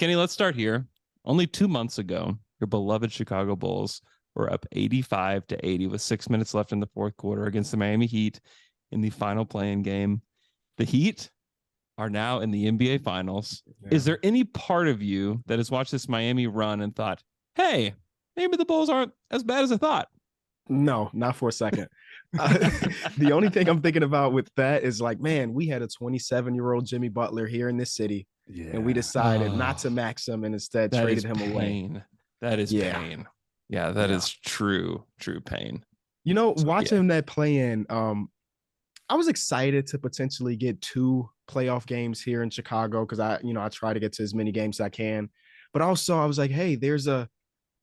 Kenny, let's start here. Only 2 months ago, your beloved Chicago Bulls were up 85-80 with 6 minutes left in the fourth quarter against the Miami Heat in the final play-in game. The Heat are now in the NBA Finals. Yeah. Is there any part of you that has watched this Miami run and thought, hey, maybe the Bulls aren't as bad as I thought? No, not for a second. The only thing I'm thinking about with that is like, man, we had a 27-year-old Jimmy Butler here in this city, and we decided not to max him and instead traded him away. That is pain. Yeah, that is true pain. You know, watching that play in, I was excited to potentially get 2 playoff games here in Chicago because I try to get to as many games as I can. But also I was like, hey, there's a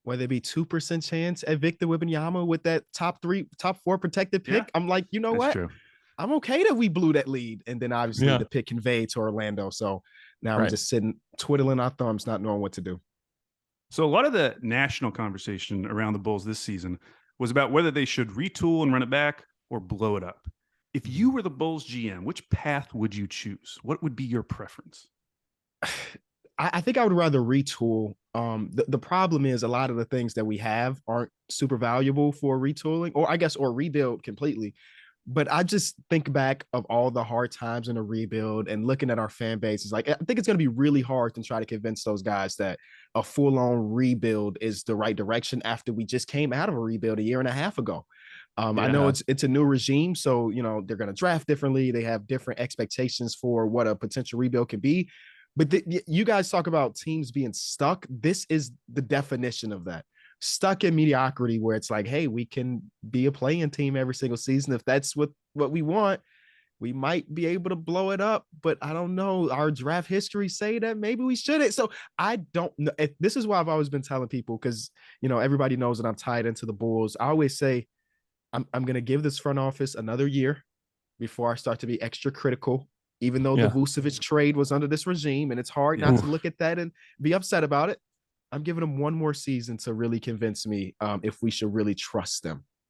whether it be 2% chance at Victor Wembanyama with that top 4 protected pick. Yeah, I'm like, you know what? True. I'm okay that we blew that lead. And then obviously the pick conveyed to Orlando. So now we're just sitting, twiddling our thumbs, not knowing what to do. So a lot of the national conversation around the Bulls this season was about whether they should retool and run it back or blow it up. If you were the Bulls GM, which path would you choose? What would be your preference? I think I would rather retool. The problem is a lot of the things that we have aren't super valuable for retooling or rebuild completely. But I just think back of all the hard times in a rebuild and looking at our fan base is like, I think it's going to be really hard to try to convince those guys that a full-on rebuild is the right direction after we just came out of a rebuild a year and a half ago. I know it's a new regime, so they're going to draft differently. They have different expectations for what a potential rebuild can be. But you guys talk about teams being stuck. This is the definition of that. Stuck in mediocrity, where it's like, hey, we can be a play-in team every single season. If that's what we want, we might be able to blow it up. But I don't know. Our draft history say that maybe we shouldn't. So I don't know. This is why I've always been telling people, because everybody knows that I'm tied into the Bulls. I always say I'm going to give this front office another year before I start to be extra critical. Even though the Vucevic trade was under this regime, and it's hard not to look at that and be upset about it, I'm giving them one more season to really convince me if we should really trust them.